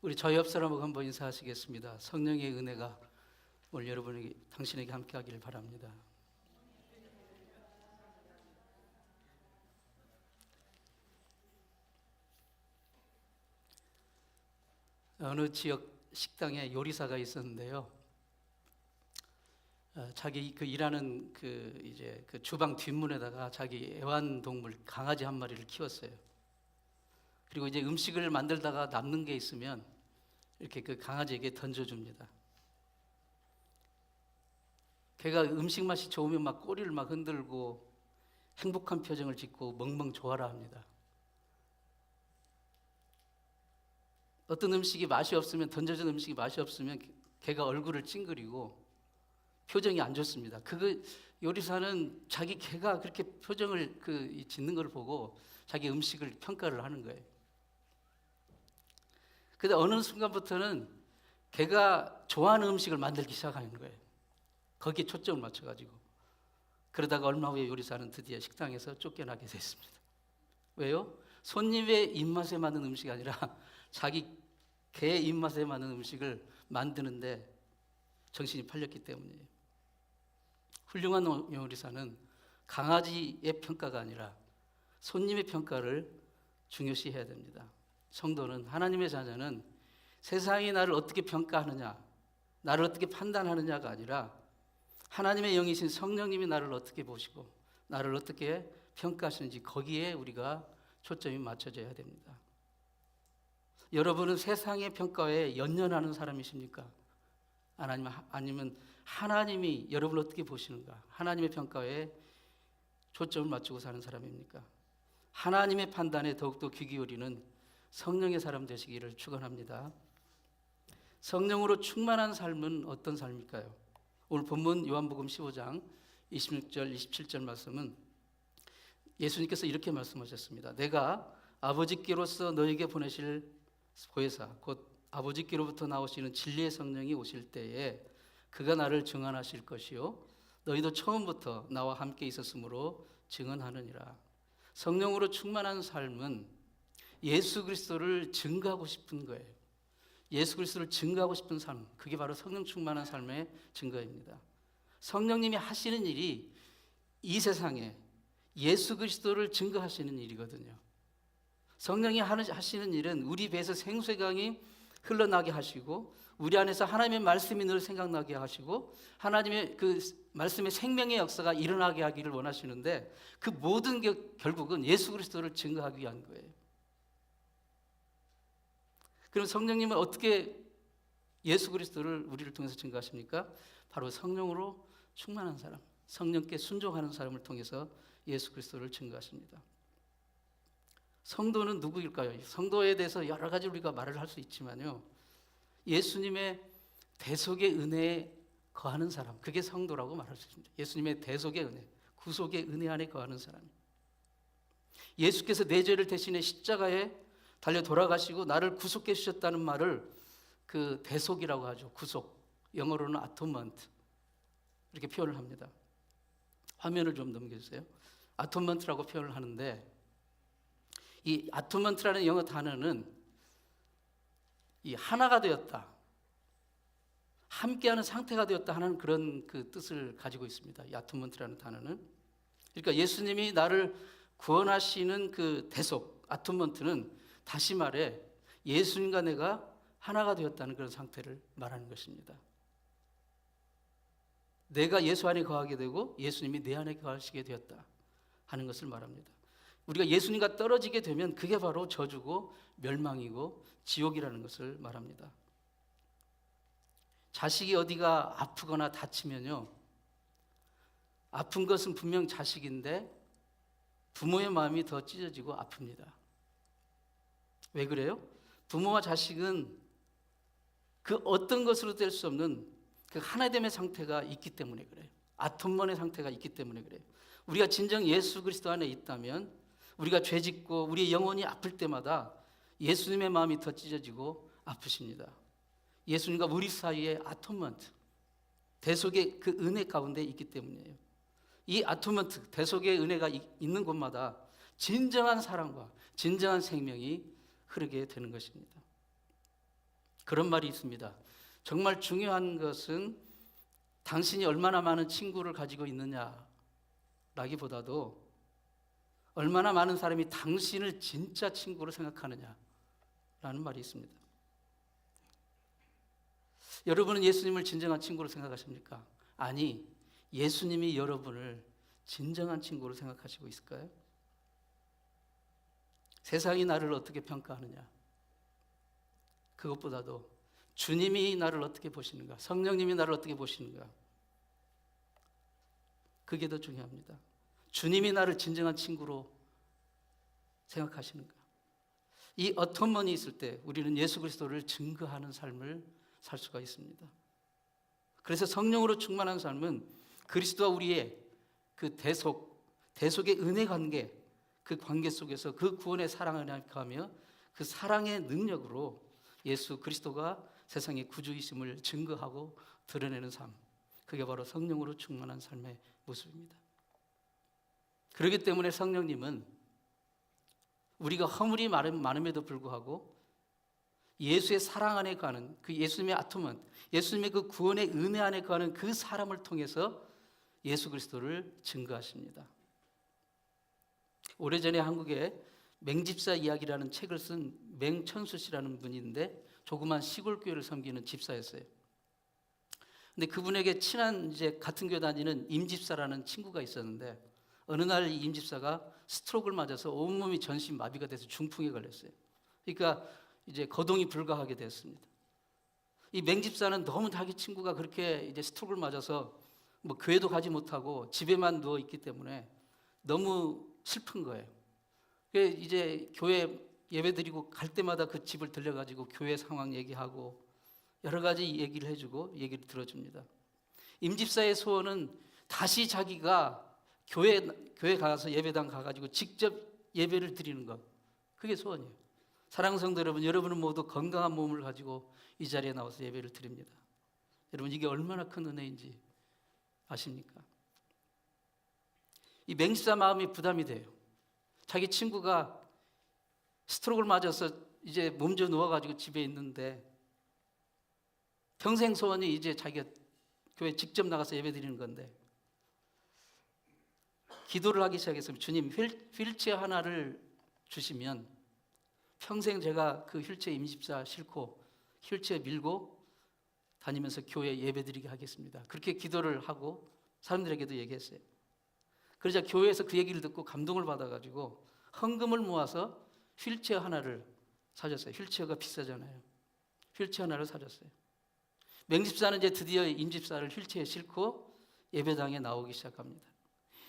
우리 저희 옆 사람하고 한번 인사하시겠습니다. 성령의 은혜가 오늘 여러분에게 당신에게 함께하기를 바랍니다. 어느 지역 식당에 요리사가 있었는데요. 자기 일하는 그 주방 뒷문에다가 자기 애완동물 강아지 한 마리를 키웠어요. 그리고 이제 음식을 만들다가 남는 게 있으면 이렇게 그 강아지에게 던져줍니다. 걔가 음식 맛이 좋으면 막 꼬리를 막 흔들고 행복한 표정을 짓고 멍멍 좋아라 합니다. 어떤 음식이 맛이 없으면, 던져진 음식이 맛이 없으면 걔가 얼굴을 찡그리고 표정이 안 좋습니다. 요리사는 자기 개가 그렇게 표정을 짓는 걸 보고 자기 음식을 평가를 하는 거예요. 근데 어느 순간부터는 걔가 좋아하는 음식을 만들기 시작하는 거예요. 거기에 초점을 맞춰가지고. 그러다가 얼마 후에 요리사는 드디어 식당에서 쫓겨나게 됐습니다. 왜요? 손님의 입맛에 맞는 음식이 아니라 자기 개 입맛에 맞는 음식을 만드는데 정신이 팔렸기 때문이에요. 훌륭한 요리사는 강아지의 평가가 아니라 손님의 평가를 중요시해야 됩니다. 성도는, 하나님의 자녀는 세상이 나를 어떻게 평가하느냐, 나를 어떻게 판단하느냐가 아니라 하나님의 영이신 성령님이 나를 어떻게 보시고 나를 어떻게 평가하시는지 거기에 우리가 초점이 맞춰져야 됩니다. 여러분은 세상의 평가에 연연하는 사람이십니까? 아니면 하나님이 여러분을 어떻게 보시는가? 하나님의 평가에 초점을 맞추고 사는 사람입니까? 하나님의 판단에 더욱더 귀 기울이는 성령의 사람 되시기를 축원합니다. 성령으로 충만한 삶은 어떤 삶일까요? 오늘 본문 요한복음 15장 26절 27절 말씀은 예수님께서 이렇게 말씀하셨습니다. 내가 아버지께로서 너에게 보내실 보혜사 곧 아버지께로부터 나오시는 진리의 성령이 오실 때에 그가 나를 증언하실 것이요 너희도 처음부터 나와 함께 있었으므로 증언하느니라. 성령으로 충만한 삶은 예수 그리스도를 증거하고 싶은 거예요. 예수 그리스도를 증거하고 싶은 삶, 그게 바로 성령 충만한 삶의 증거입니다. 성령님이 하시는 일이 이 세상에 예수 그리스도를 증거하시는 일이거든요. 성령이 하시는 일은 우리 배에서 생수의 강이 흘러나게 하시고 우리 안에서 하나님의 말씀이 늘 생각나게 하시고 하나님의 그 말씀의 생명의 역사가 일어나게 하기를 원하시는데 그 모든 게 결국은 예수 그리스도를 증거하기 위한 거예요. 그럼 성령님은 어떻게 예수 그리스도를 우리를 통해서 증거하십니까? 바로 성령으로 충만한 사람, 성령께 순종하는 사람을 통해서 예수 그리스도를 증거하십니다. 성도는 누구일까요? 성도에 대해서 여러 가지 우리가 말을 할 수 있지만요, 예수님의 대속의 은혜에 거하는 사람, 그게 성도라고 말할 수 있습니다. 예수님의 대속의 은혜, 구속의 은혜 안에 거하는 사람. 예수께서 내 죄를 대신해 십자가에 달려 돌아가시고 나를 구속해 주셨다는 말을 그 대속이라고 하죠. 구속, 영어로는 아토먼트 이렇게 표현을 합니다. 화면을 좀 넘겨주세요. 아토먼트라고 표현을 하는데 이 아토먼트라는 영어 단어는 이 하나가 되었다, 함께하는 상태가 되었다 하는 그런 그 뜻을 가지고 있습니다. 이 아토먼트라는 단어는. 그러니까 예수님이 나를 구원하시는 그 대속, 아토먼트는 다시 말해 예수님과 내가 하나가 되었다는 그런 상태를 말하는 것입니다. 내가 예수 안에 거하게 되고 예수님이 내 안에 거하시게 되었다 하는 것을 말합니다. 우리가 예수님과 떨어지게 되면 그게 바로 저주고 멸망이고 지옥이라는 것을 말합니다. 자식이 어디가 아프거나 다치면요, 아픈 것은 분명 자식인데 부모의 마음이 더 찢어지고 아픕니다. 왜 그래요? 부모와 자식은 그 어떤 것으로 될 수 없는 그 하나됨의 상태가 있기 때문에 그래요. 아톰먼의 상태가 있기 때문에 그래요. 우리가 진정 예수 그리스도 안에 있다면 우리가 죄짓고 우리의 영혼이 아플 때마다 예수님의 마음이 더 찢어지고 아프십니다. 예수님과 우리 사이에 아토먼트, 대속의 그 은혜 가운데 있기 때문이에요. 이 아토먼트, 대속의 은혜가 있는 곳마다 진정한 사랑과 진정한 생명이 흐르게 되는 것입니다. 그런 말이 있습니다. 정말 중요한 것은 당신이 얼마나 많은 친구를 가지고 있느냐라기보다도 얼마나 많은 사람이 당신을 진짜 친구로 생각하느냐라는 말이 있습니다. 여러분은 예수님을 진정한 친구로 생각하십니까? 아니, 예수님이 여러분을 진정한 친구로 생각하시고 있을까요? 세상이 나를 어떻게 평가하느냐, 그것보다도 주님이 나를 어떻게 보시는가, 성령님이 나를 어떻게 보시는가, 그게 더 중요합니다. 주님이 나를 진정한 친구로 생각하시는가. 이 어텀먼이 있을 때 우리는 예수 그리스도를 증거하는 삶을 살 수가 있습니다. 그래서 성령으로 충만한 삶은 그리스도와 우리의 그 대속의 은혜 관계, 그 관계 속에서 그 구원의 사랑을 하며 그 사랑의 능력으로 예수 그리스도가 세상의 구주이심을 증거하고 드러내는 삶, 그게 바로 성령으로 충만한 삶의 모습입니다. 그렇기 때문에 성령님은 우리가 허물이 많음에도 불구하고 예수의 사랑 안에 거하는 그 예수님의 아톰은 예수님의 그 구원의 은혜 안에 거하는 그 사람을 통해서 예수 그리스도를 증거하십니다. 오래전에 한국에 맹집사 이야기라는 책을 쓴 맹천수 씨라는 분이 있는데 조그만 시골 교회를 섬기는 집사였어요. 근데 그분에게 친한 이제 같은 교회 다니는 임집사라는 친구가 있었는데 어느 날 이 임집사가 스트로크를 맞아서 온몸이 전신 마비가 돼서 중풍에 걸렸어요. 그러니까 이제 거동이 불가하게 됐습니다. 이 맹집사는 너무 자기 친구가 그렇게 이제 스트로크를 맞아서 뭐 교회도 가지 못하고 집에만 누워 있기 때문에 너무 슬픈 거예요. 그래서 이제 교회 예배 드리고 갈 때마다 그 집을 들려가지고 교회 상황 얘기하고 여러 가지 얘기를 해주고 얘기를 들어줍니다. 임집사의 소원은 다시 자기가 교회 가서 예배당 가가지고 직접 예배를 드리는 것, 그게 소원이에요. 사랑하는 성도 여러분, 여러분은 모두 건강한 몸을 가지고 이 자리에 나와서 예배를 드립니다. 여러분, 이게 얼마나 큰 은혜인지 아십니까? 이 맹집사 마음이 부담이 돼요. 자기 친구가 스트로크를 맞아서 이제 몸져 누워가지고 집에 있는데 평생 소원이 이제 자기가 교회 직접 나가서 예배 드리는 건데 기도를 하기 시작했습니다. 주님, 휠체어 하나를 주시면 평생 제가 그 휠체어 임집사 싣고 휠체어 밀고 다니면서 교회 예배 드리게 하겠습니다. 그렇게 기도를 하고 사람들에게도 얘기했어요. 그러자 교회에서 그 얘기를 듣고 감동을 받아가지고 헌금을 모아서 휠체어 하나를 사줬어요. 휠체어가 비싸잖아요. 휠체어 하나를 사줬어요. 맹집사는 이제 드디어 임집사를 휠체어에 싣고 예배당에 나오기 시작합니다.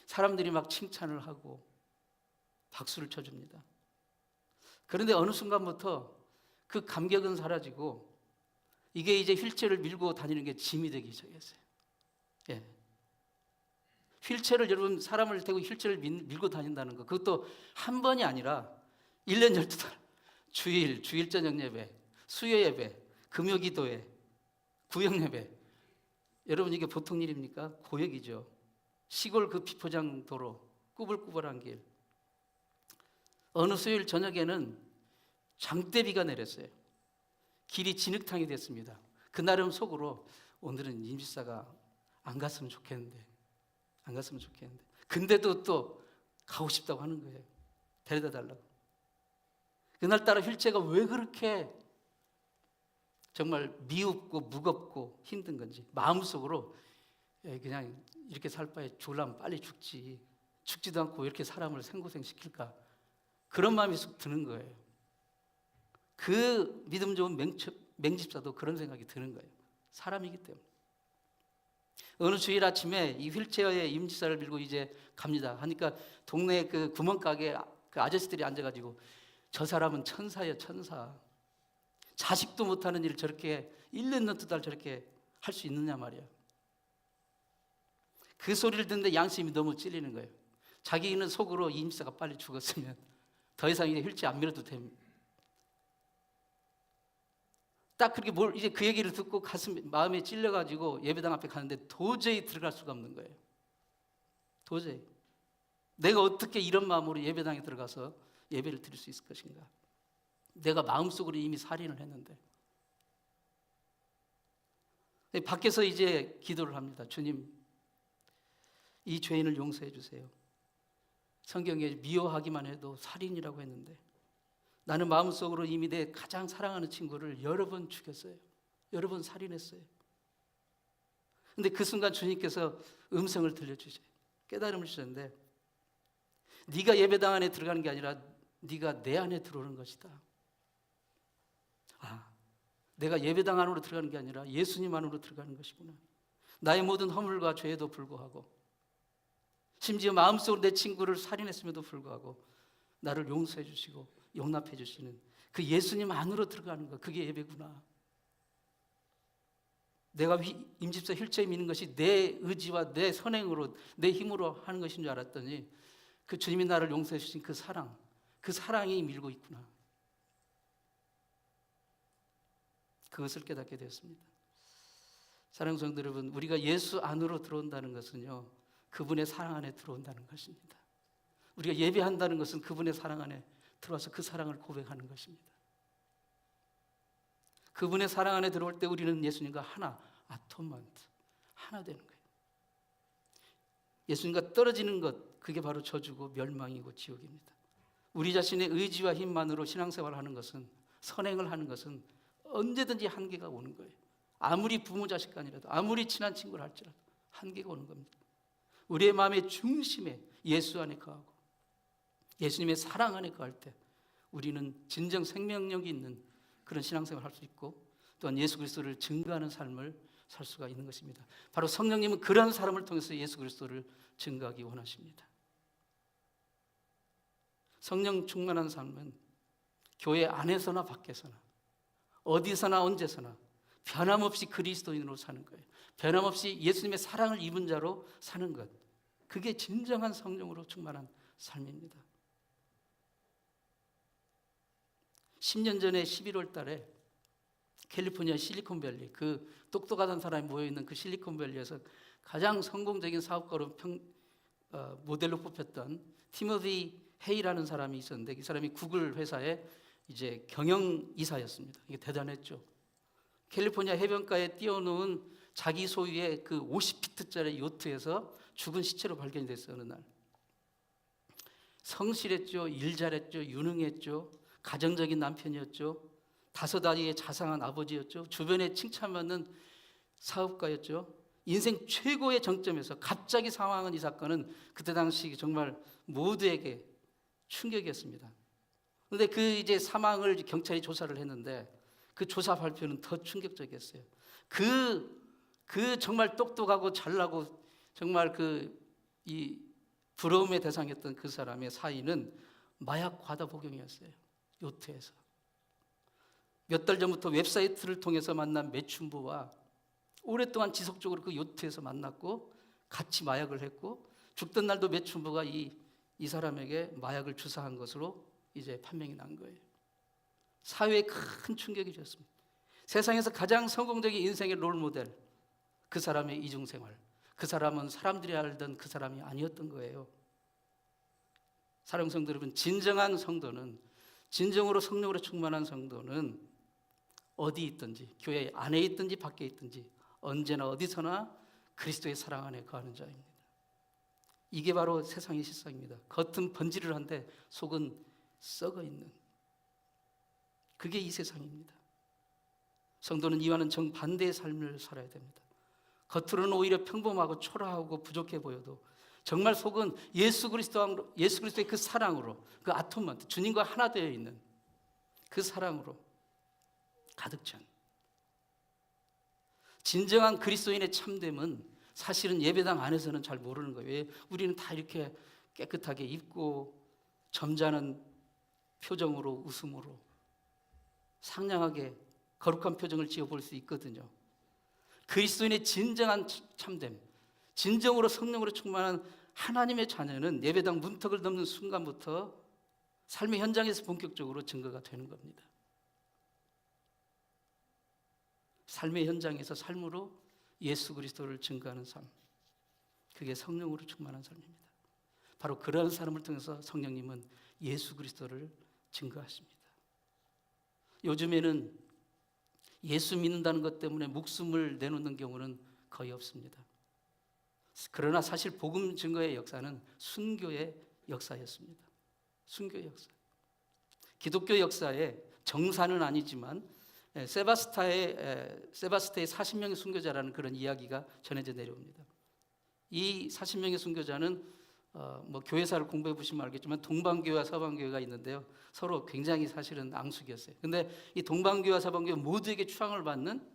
사람들이 막 칭찬을 하고 박수를 쳐줍니다. 그런데 어느 순간부터 그 감격은 사라지고 이게 이제 휠체어를 밀고 다니는 게 짐이 되기 시작했어요. 예. 휠체어를 여러분 사람을 대고 휠체어를 밀고 다닌다는 거 그것도 한 번이 아니라 1년 12달 주일 저녁 예배, 수요 예배, 금요 기도회, 구역 예배. 여러분 이게 보통 일입니까? 고역이죠. 시골 그 비포장 도로, 꾸불꾸불한 길. 어느 수요일 저녁에는 장대비가 내렸어요. 길이 진흙탕이 됐습니다. 그날은 속으로 오늘은 임집사가 안 갔으면 좋겠는데 근데도 또 가고 싶다고 하는 거예요. 데려다 달라고. 그날따라 휠체어가 왜 그렇게 정말 미흡고 무겁고 힘든 건지 마음속으로 그냥 이렇게 살 바에 죽으려면 빨리 죽지도 않고 왜 이렇게 사람을 생고생시킬까, 그런 마음이 쑥 드는 거예요. 그 믿음 좋은 맹집사도 그런 생각이 드는 거예요. 사람이기 때문에. 어느 주일 아침에 이 휠체어에 임집사를 밀고 이제 갑니다 하니까 동네 그 구멍가게 그 아저씨들이 앉아가지고 저 사람은 천사예요, 천사. 자식도 못하는 일을 저렇게 1년 12달 저렇게 할 수 있느냐 말이야. 그 소리를 듣는데 양심이 너무 찔리는 거예요. 자기는 속으로 이 임집사가 빨리 죽었으면 더 이상 이제 휠체어 안 밀어도 됩니다. 딱 그렇게 이제 그 얘기를 듣고 마음에 찔려가지고 예배당 앞에 가는데 도저히 들어갈 수가 없는 거예요. 도저히. 내가 어떻게 이런 마음으로 예배당에 들어가서 예배를 드릴 수 있을 것인가. 내가 마음속으로 이미 살인을 했는데. 밖에서 이제 기도를 합니다. 주님, 이 죄인을 용서해 주세요. 성경에 미워하기만 해도 살인이라고 했는데 나는 마음속으로 이미 내 가장 사랑하는 친구를 여러 번 죽였어요. 여러 번 살인했어요. 근데 그 순간 주님께서 음성을 들려주세요. 깨달음을 주셨는데 네가 예배당 안에 들어가는 게 아니라 네가 내 안에 들어오는 것이다. 내가 예배당 안으로 들어가는 게 아니라 예수님 안으로 들어가는 것이구나. 나의 모든 허물과 죄에도 불구하고 심지어 마음속으로 내 친구를 살인했음에도 불구하고 나를 용서해 주시고 용납해 주시는 그 예수님 안으로 들어가는 것, 그게 예배구나. 내가 임집사 휠체어 미는 것이 내 의지와 내 선행으로 내 힘으로 하는 것인 줄 알았더니 그 주님이 나를 용서해 주신 그 사랑, 그 사랑이 밀고 있구나. 그것을 깨닫게 되었습니다. 사랑하는 성도 여러분, 우리가 예수 안으로 들어온다는 것은요, 그분의 사랑 안에 들어온다는 것입니다. 우리가 예배한다는 것은 그분의 사랑 안에 들어와서 그 사랑을 고백하는 것입니다. 그분의 사랑 안에 들어올 때 우리는 예수님과 하나, 아토먼트, 하나 되는 거예요. 예수님과 떨어지는 것, 그게 바로 저주고 멸망이고 지옥입니다. 우리 자신의 의지와 힘만으로 신앙생활을 하는 것은, 선행을 하는 것은 언제든지 한계가 오는 거예요. 아무리 부모 자식 간이라도, 아무리 친한 친구를 할지라도 한계가 오는 겁니다. 우리의 마음의 중심에 예수 안에 거하고 예수님의 사랑 안에 거할 때 우리는 진정 생명력이 있는 그런 신앙생활을 할 수 있고 또한 예수 그리스도를 증거하는 삶을 살 수가 있는 것입니다. 바로 성령님은 그런 사람을 통해서 예수 그리스도를 증거하기 원하십니다. 성령 충만한 삶은 교회 안에서나 밖에서나 어디서나 언제서나 변함없이 그리스도인으로 사는 거예요. 변함없이 예수님의 사랑을 입은 자로 사는 것, 그게 진정한 성령으로 충만한 삶입니다. 10년 전에 11월 달에 캘리포니아 실리콘밸리, 그 똑똑하던 사람이 모여있는 그 실리콘밸리에서 가장 성공적인 사업가로 모델로 뽑혔던 티모시 헤이라는 사람이 있었는데 이 사람이 구글 회사의 이제 경영이사였습니다. 이게 대단했죠. 캘리포니아 해변가에 띄워놓은 자기 소유의 그 50피트짜리 요트에서 죽은 시체로 발견이 됐어요. 어느 날. 성실했죠. 일 잘했죠. 유능했죠. 가정적인 남편이었죠. 5아이의 자상한 아버지였죠. 주변에 칭찬받는 사업가였죠. 인생 최고의 정점에서 갑자기 사망한 이 사건은 그때 당시 정말 모두에게 충격이었습니다. 그런데 그 이제 사망을 경찰이 조사를 했는데 그 조사 발표는 더 충격적이었어요. 그 정말 똑똑하고 잘나고 정말 이 부러움의 대상이었던 그 사람의 사인은 마약 과다 복용이었어요. 요트에서. 몇 달 전부터 웹사이트를 통해서 만난 매춘부와 오랫동안 지속적으로 그 요트에서 만났고 같이 마약을 했고 죽던 날도 매춘부가 이 사람에게 마약을 주사한 것으로 이제 판명이 난 거예요. 사회에 큰 충격이 줬습니다. 세상에서 가장 성공적인 인생의 롤모델, 그 사람의 이중생활, 그 사람은 사람들이 알던 그 사람이 아니었던 거예요. 사랑하는 성도 여러분, 진정한 성도는, 진정으로 성령으로 충만한 성도는 어디 있든지, 교회 안에 있든지 밖에 있든지 언제나 어디서나 그리스도의 사랑 안에 거하는 자입니다. 이게 바로 세상의 실상입니다. 겉은 번지르르한데 속은 썩어 있는, 그게 이 세상입니다. 성도는 이와는 정반대의 삶을 살아야 됩니다. 겉으로는 오히려 평범하고 초라하고 부족해 보여도 정말 속은 예수 그리스도의 그 사랑으로, 그 아토먼트, 주님과 하나 되어 있는 그 사랑으로 가득 찬, 진정한 그리스도인의 참됨은 사실은 예배당 안에서는 잘 모르는 거예요. 왜? 우리는 다 이렇게 깨끗하게 입고 점잖은 표정으로, 웃음으로 상냥하게 거룩한 표정을 지어볼 수 있거든요. 그리스도인의 진정한 참됨, 진정으로 성령으로 충만한 하나님의 자녀는 예배당 문턱을 넘는 순간부터 삶의 현장에서 본격적으로 증거가 되는 겁니다. 삶의 현장에서 삶으로 예수 그리스도를 증거하는 삶, 그게 성령으로 충만한 삶입니다. 바로 그러한 사람을 통해서 성령님은 예수 그리스도를 증거하십니다. 요즘에는 예수 믿는다는 것 때문에 목숨을 내놓는 경우는 거의 없습니다. 그러나 사실 복음 증거의 역사는 순교의 역사였습니다. 순교의 역사. 기독교 역사의 정사는 아니지만 세바스테의 40명의 순교자라는 그런 이야기가 전해져 내려옵니다. 이 40명의 순교자는 교회사를 공부해 보시면 알겠지만 동방교회와 서방교회가 있는데요. 서로 굉장히 사실은 앙숙이었어요. 근데 이 동방교회와 서방교회 모두에게 추앙을 받는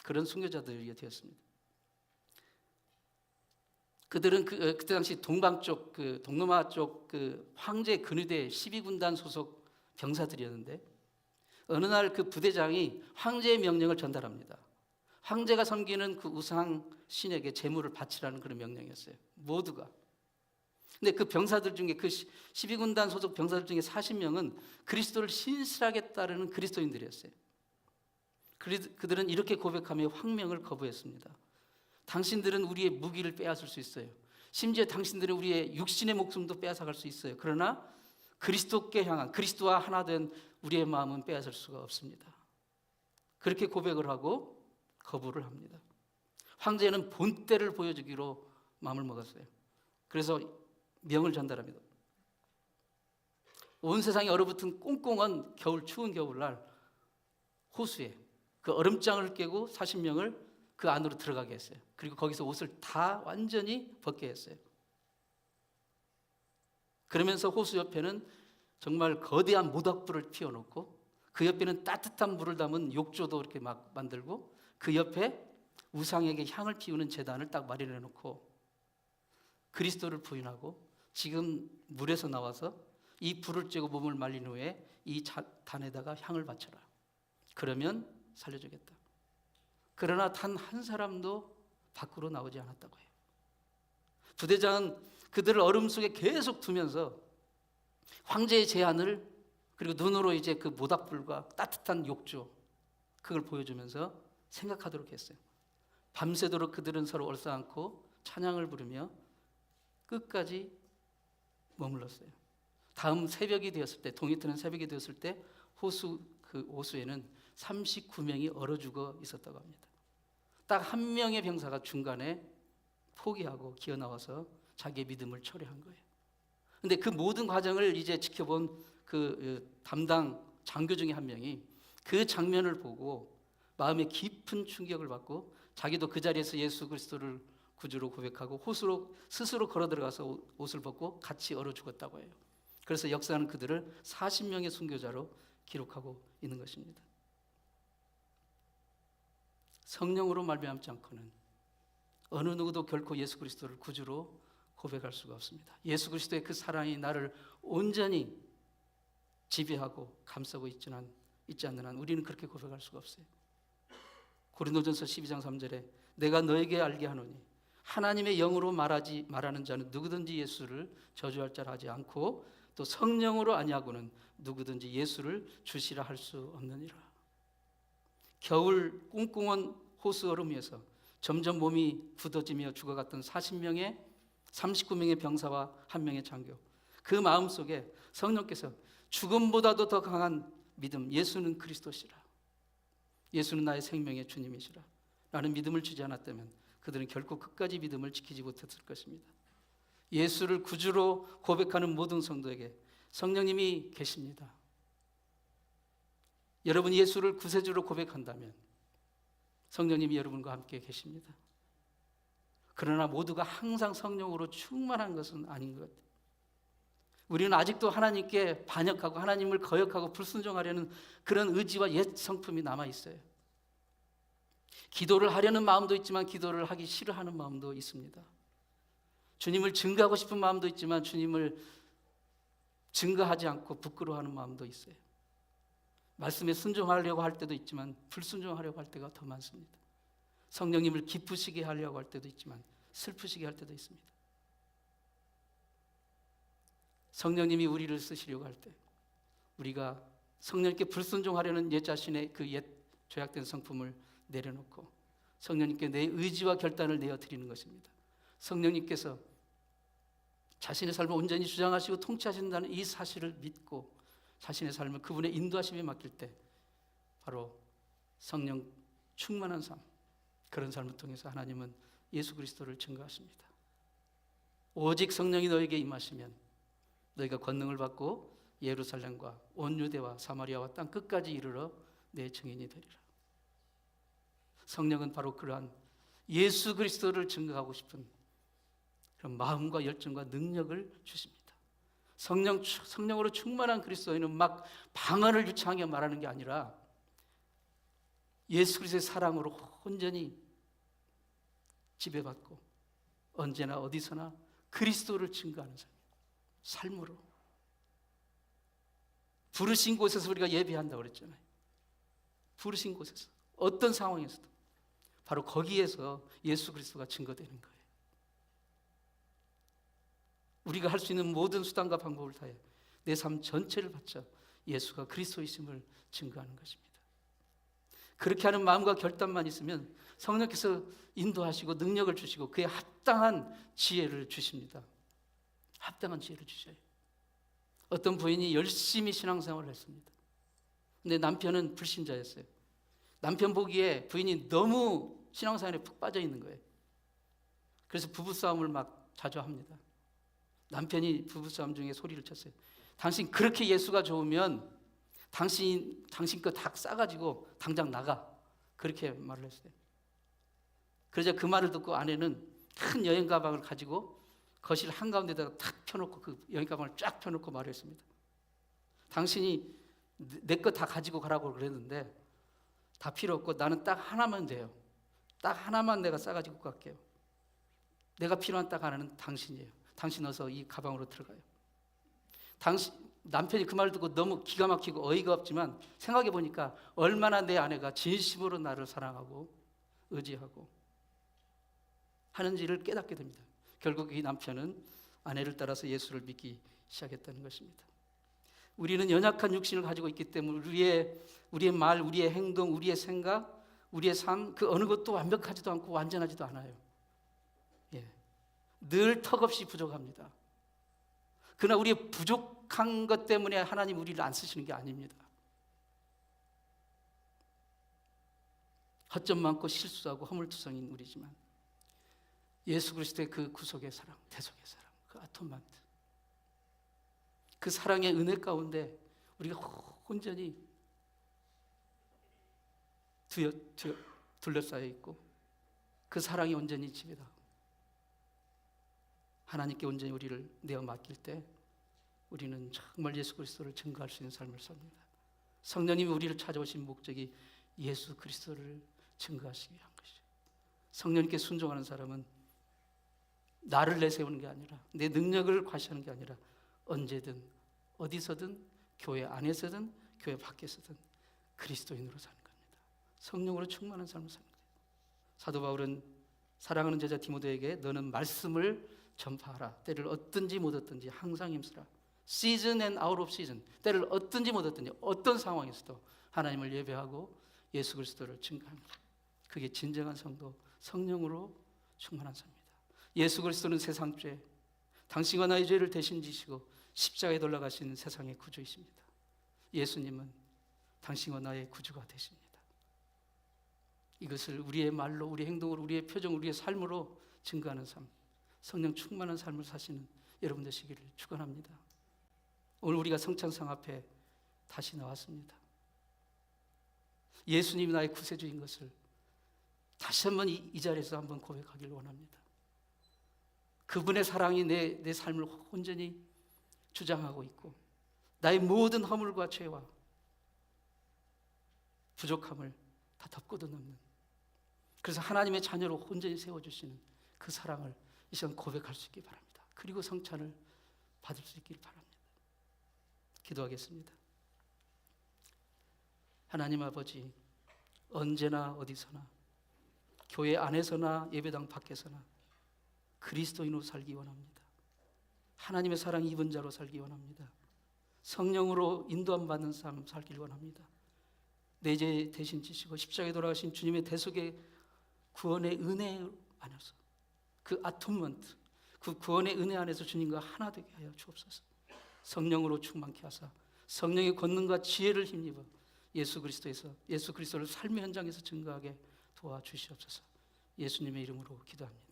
그런 순교자들이 되었습니다. 그들은 그때 당시 동방 쪽, 동남아 쪽 황제 근위대 12군단 소속 병사들이었는데 어느 날 그 부대장이 황제의 명령을 전달합니다. 황제가 섬기는 그 우상 신에게 제물을 바치라는 그런 명령이었어요. 모두가. 근데 그 병사들 중에 그 12군단 소속 병사들 중에 40명은 그리스도를 신실하게 따르는 그리스도인들이었어요. 그들은 이렇게 고백하며 황명을 거부했습니다. 당신들은 우리의 무기를 빼앗을 수 있어요. 심지어 당신들은 우리의 육신의 목숨도 빼앗아갈 수 있어요. 그러나 그리스도께 향한, 그리스도와 하나 된 우리의 마음은 빼앗을 수가 없습니다. 그렇게 고백을 하고 거부를 합니다. 황제는 본때를 보여주기로 마음을 먹었어요. 그래서 명을 전달합니다. 온 세상이 얼어붙은 꽁꽁한 추운 겨울날 호수에 그 얼음장을 깨고 40명을 그 안으로 들어가게 했어요. 그리고 거기서 옷을 다 완전히 벗게 했어요. 그러면서 호수 옆에는 정말 거대한 모닥불을 피워놓고 그 옆에는 따뜻한 물을 담은 욕조도 이렇게 막 만들고 그 옆에 우상에게 향을 피우는 제단을 딱 마련해 놓고 그리스도를 부인하고 지금 물에서 나와서 이 불을 쬐고 몸을 말린 후에 이 단에다가 향을 바쳐라. 그러면 살려주겠다. 그러나 단 한 사람도 밖으로 나오지 않았다고 해요. 부대장은 그들을 얼음 속에 계속 두면서 황제의 제안을 그리고 눈으로 이제 그 모닥불과 따뜻한 욕조 그걸 보여주면서 생각하도록 했어요. 밤새도록 그들은 서로 얼싸안고 찬양을 부르며 끝까지 머물렀어요. 다음 새벽이 되었을 때, 동이 트는 새벽이 되었을 때 그 호수에는 39명이 얼어 죽어 있었다고 합니다. 딱 한 명의 병사가 중간에 포기하고 기어 나와서 자기의 믿음을 철회한 거예요. 근데 그 모든 과정을 이제 지켜본 그 담당 장교 중에 한 명이 그 장면을 보고 마음에 깊은 충격을 받고 자기도 그 자리에서 예수 그리스도를 구주로 고백하고 호수로 스스로 걸어 들어가서 옷을 벗고 같이 얼어 죽었다고 해요. 그래서 역사는 그들을 40명의 순교자로 기록하고 있는 것입니다. 성령으로 말미암지 않고는 어느 누구도 결코 예수 그리스도를 구주로 고백할 수가 없습니다. 예수 그리스도의 그 사랑이 나를 온전히 지배하고 감싸고 있지 않는 한 우리는 그렇게 고백할 수가 없어요. 고린도전서 12장 3절에 내가 너에게 알게 하노니 하나님의 영으로 말하는 자는 누구든지 예수를 저주할 자라 하지 않고 또 성령으로 아니하고는 누구든지 예수를 주시라 할 수 없느니라. 겨울 꽁꽁한 호수 얼음 위에서 점점 몸이 굳어지며 죽어갔던 39명의 병사와 한 명의 장교, 그 마음속에 성령께서 죽음보다도 더 강한 믿음, 예수는 그리스도시라, 예수는 나의 생명의 주님이시라 라는 믿음을 주지 않았다면 그들은 결코 끝까지 믿음을 지키지 못했을 것입니다. 예수를 구주로 고백하는 모든 성도에게 성령님이 계십니다. 여러분이 예수를 구세주로 고백한다면 성령님이 여러분과 함께 계십니다. 그러나 모두가 항상 성령으로 충만한 것은 아닌 것 같아요. 우리는 아직도 하나님께 반역하고 하나님을 거역하고 불순종하려는 그런 의지와 옛 성품이 남아있어요. 기도를 하려는 마음도 있지만 기도를 하기 싫어하는 마음도 있습니다. 주님을 증거하고 싶은 마음도 있지만 주님을 증거하지 않고 부끄러워하는 마음도 있어요. 말씀에 순종하려고 할 때도 있지만 불순종하려고 할 때가 더 많습니다. 성령님을 기쁘시게 하려고 할 때도 있지만 슬프시게 할 때도 있습니다. 성령님이 우리를 쓰시려고 할 때 우리가 성령님께 불순종하려는 옛 자신의 그 옛 죄악된 성품을 내려놓고 성령님께 내 의지와 결단을 내어드리는 것입니다. 성령님께서 자신의 삶을 온전히 주장하시고 통치하신다는 이 사실을 믿고 자신의 삶을 그분의 인도하심에 맡길 때 바로 성령 충만한 삶, 그런 삶을 통해서 하나님은 예수 그리스도를 증거하십니다. 오직 성령이 너에게 임하시면 너희가 권능을 받고 예루살렘과 온 유대와 사마리아와 땅 끝까지 이르러 내 증인이 되리라. 성령은 바로 그러한 예수 그리스도를 증거하고 싶은 그런 마음과 열정과 능력을 주십니다. 성령으로 충만한 그리스도인은 막 방언을 유창하게 말하는 게 아니라 예수 그리스도의 사랑으로 온전히 지배받고 언제나 어디서나 그리스도를 증거하는 삶으로. 부르신 곳에서 우리가 예배한다고 그랬잖아요. 부르신 곳에서 어떤 상황에서도 바로 거기에서 예수 그리스도가 증거되는 거예요. 우리가 할 수 있는 모든 수단과 방법을 다해 내 삶 전체를 바쳐 예수가 그리스도이심을 증거하는 것입니다. 그렇게 하는 마음과 결단만 있으면 성령께서 인도하시고 능력을 주시고 그에 합당한 지혜를 주십니다. 합당한 지혜를 주셔요. 어떤 부인이 열심히 신앙생활을 했습니다. 근데 남편은 불신자였어요. 남편 보기에 부인이 너무 신앙생활에 푹 빠져 있는 거예요. 그래서 부부싸움을 막 자주 합니다. 남편이 부부싸움 중에 소리를 쳤어요. 당신 그렇게 예수가 좋으면 당신 거 다 싸가지고 당장 나가. 그렇게 말을 했어요. 그러자 그 말을 듣고 아내는 큰 여행 가방을 가지고 거실 한가운데다가 탁 펴놓고 그 여행 가방을 쫙 펴놓고 말했습니다. 당신이 내 거 다 가지고 가라고 그랬는데 다 필요 없고 나는 딱 하나만 돼요. 딱 하나만 내가 싸가지고 갈게요. 내가 필요한 딱 하나는 당신이에요. 당신 어서 이 가방으로 들어가요. 남편이 그 말을 듣고 너무 기가 막히고 어이가 없지만 생각해 보니까 얼마나 내 아내가 진심으로 나를 사랑하고 의지하고 하는지를 깨닫게 됩니다. 결국 이 남편은 아내를 따라서 예수를 믿기 시작했다는 것입니다. 우리는 연약한 육신을 가지고 있기 때문에 우리의 말, 우리의 행동, 우리의 생각, 우리의 삶 그 어느 것도 완벽하지도 않고 완전하지도 않아요. 늘 턱없이 부족합니다. 그러나 우리의 부족한 것 때문에 하나님 우리를 안 쓰시는 게 아닙니다. 허점 많고 실수하고 허물투성인 우리지만 예수 그리스도의 그 구속의 사랑, 대속의 사랑, 그 아토만트, 그 사랑의 은혜 가운데 우리가 온전히 둘러싸여 있고 그 사랑이 온전히 지배다. 하나님께 온전히 우리를 내어 맡길 때 우리는 정말 예수 그리스도를 증거할 수 있는 삶을 삽니다. 성령님이 우리를 찾아오신 목적이 예수 그리스도를 증거하시기 위한 것이죠. 성령님께 순종하는 사람은 나를 내세우는 게 아니라 내 능력을 과시하는 게 아니라 언제든 어디서든 교회 안에서든 교회 밖에서든 그리스도인으로 사는 겁니다. 성령으로 충만한 삶을 사는 거예요. 사도 바울은 사랑하는 제자 디모데에게 너는 말씀을 전파하라. 때를 얻든지 못 얻든지 항상 힘쓰라. 시즌 앤 아웃 오브 시즌. 때를 얻든지 못 얻든지 어떤 상황에서도 하나님을 예배하고 예수 그리스도를 증거합니다. 그게 진정한 성도, 성령으로 충만한 삶입니다. 예수 그리스도는 세상 죄, 당신과 나의 죄를 대신 지시고 십자가에 돌아가신 세상의 구주이십니다. 예수님은 당신과 나의 구주가 되십니다. 이것을 우리의 말로, 우리의 행동으로, 우리의 표정, 우리의 삶으로 증거하는 삶, 성령 충만한 삶을 사시는 여러분 되시기를 축원합니다. 오늘 우리가 성찬상 앞에 다시 나왔습니다. 예수님이 나의 구세주인 것을 다시 한번 이 자리에서 한번 고백하기를 원합니다. 그분의 사랑이 내 삶을 온전히 주장하고 있고 나의 모든 허물과 죄와 부족함을 다 덮고도 넘는, 그래서 하나님의 자녀로 온전히 세워주시는 그 사랑을 이 시간 고백할 수 있기 바랍니다. 그리고 성찬을 받을 수 있기를 바랍니다. 기도하겠습니다. 하나님 아버지, 언제나 어디서나 교회 안에서나 예배당 밖에서나 그리스도인으로 살기 원합니다. 하나님의 사랑 입은 자로 살기 원합니다. 성령으로 인도함 받는 삶 살기를 원합니다. 내 죄 대신 지시고 십자가에 돌아가신 주님의 대속의 구원의 은혜 안에서 그 아토먼트, 그 구원의 은혜 안에서 주님과 하나 되게 하여 주옵소서. 성령으로 충만케 하사 성령의 권능과 지혜를 힘입어 예수 그리스도를 삶의 현장에서 증거하게 도와주시옵소서. 예수님의 이름으로 기도합니다.